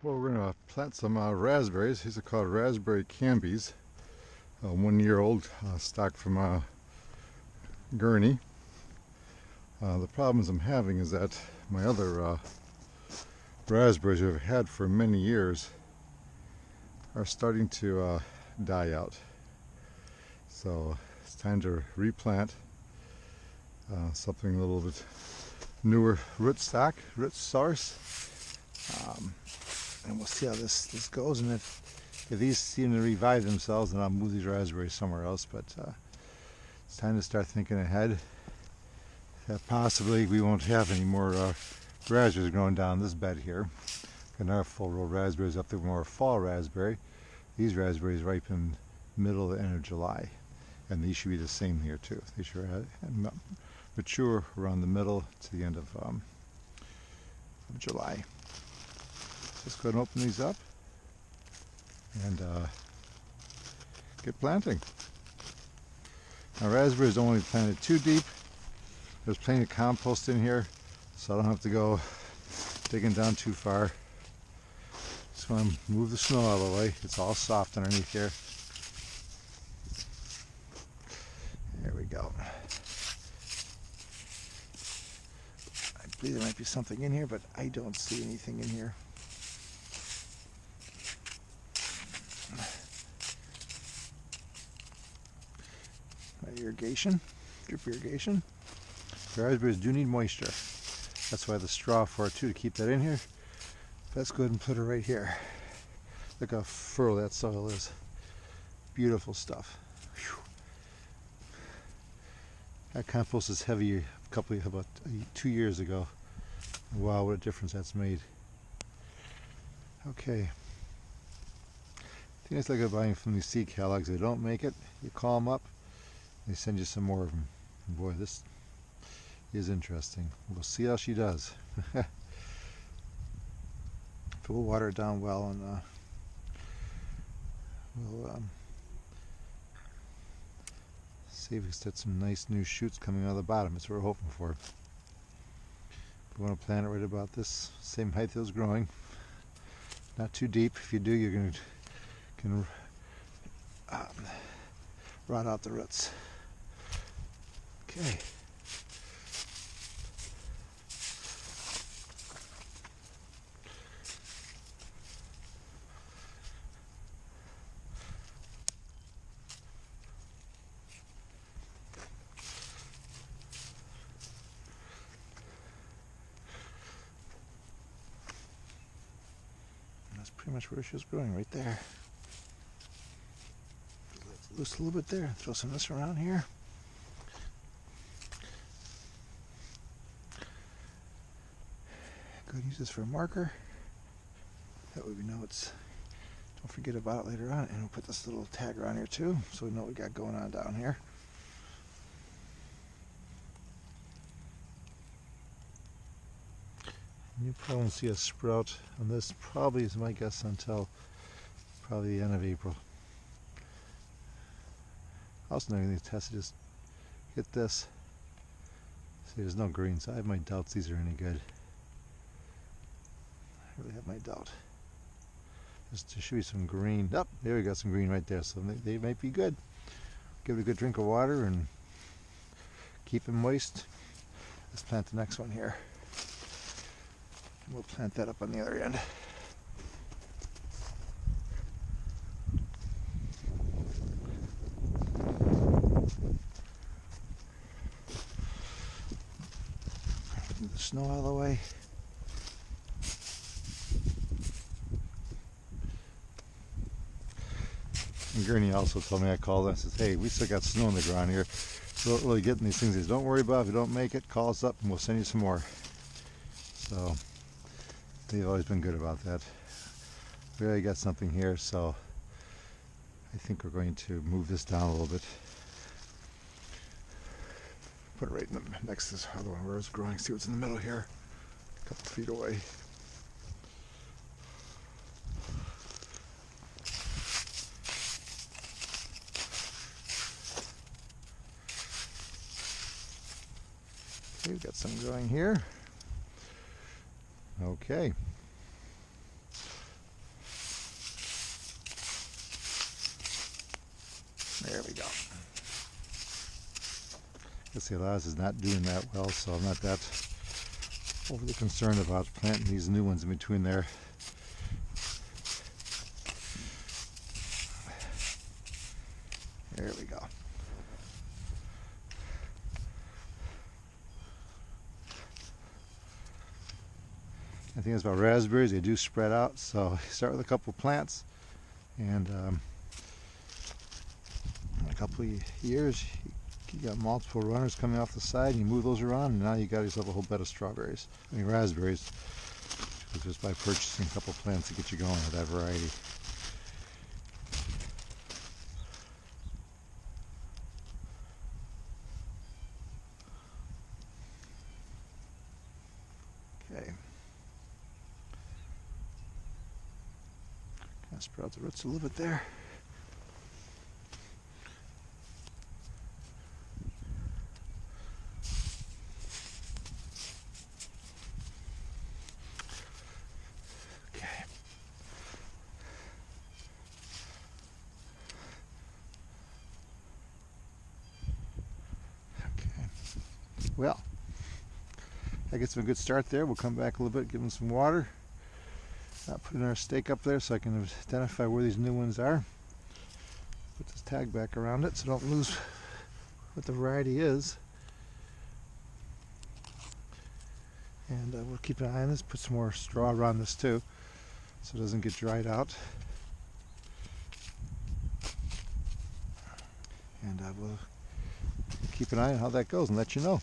Well, we're going to plant some raspberries. These are called raspberry cambies. 1 year old, stock from Gurney. The problems I'm having is that my other raspberries I've had for many years are starting to die out. So it's time to replant something a little bit newer root stock, root source. And we'll see how this goes, and if these seem to revive themselves, then I'll move these raspberries somewhere else. But it's time to start thinking ahead. That possibly we won't have any more raspberries growing down this bed here. Got another full row of raspberries up there, more fall raspberry. These raspberries ripen middle to end of July, and these should be the same here too. They should mature around the middle to the end of July. Just go ahead and open these up and get planting. Now, raspberries don't want to be planted too deep. There's plenty of compost in here, so I don't have to go digging down too far. Just want to move the snow out of the way. It's all soft underneath here. There we go. I believe there might be something in here, but I don't see anything in here. Irrigation, drip irrigation. Raspberries do need moisture. That's why the straw for it too, to keep that in here. Let's go ahead and put it right here. Look how fertile that soil is. Beautiful stuff. Whew. That compost is heavy about 2 years ago. Wow, what a difference that's made. Okay. I think it's like buying from these seed catalogs. They don't make it. You call them up. They send you some more of them. Boy, this is interesting. We'll see how she does. We'll water it down well, and we'll see if we can get some nice new shoots coming out of the bottom. That's what we're hoping for. We want to plant it right about this same height it was growing. Not too deep. If you do, you're can rot out the roots. Okay. That's pretty much where she was growing, right there. Loose a little bit there. Throw some of this around here. Go ahead and use this for a marker. That way we know it's. Don't forget about it later on. And we'll put this little tag around here too, so we know what we got going on down here. You probably won't see a sprout on this. Probably is my guess until probably the end of April. Also, another thing to test, just get this. See, there's no green, so I have my doubts these are any good. I really have my doubt. There should be some green. Oh, there we got some green right there, so they might be good. Give it a good drink of water and keep it moist. Let's plant the next one here. We'll plant that up on the other end. Move the snow out of the way. And Gurney also told me, I called and says, hey, we still got snow on the ground here. So don't really getting these things. He says, don't worry about it. If you don't make it, call us up and we'll send you some more. So they've always been good about that. We already got something here, so I think we're going to move this down a little bit. Put it right in the next to this other one where it's growing. See what's in the middle here. A couple feet away. Okay, we've got some growing here. Okay. There we go. Let's see, a lot of this is not doing that well, so I'm not that overly concerned about planting these new ones in between there. There we go. The thing is about raspberries, they do spread out, so you start with a couple plants, and in a couple of years you got multiple runners coming off the side, and you move those around, and now you got yourself a whole bed of raspberries, just by purchasing a couple plants to get you going with that variety. Okay. Kind of spread out the roots a little bit there. Well, that gets them a good start there. We'll come back a little bit, give them some water. Put in our stake up there so I can identify where these new ones are. Put this tag back around it so don't lose what the variety is. And we'll keep an eye on this. Put some more straw around this too so it doesn't get dried out. And we'll keep an eye on how that goes and let you know.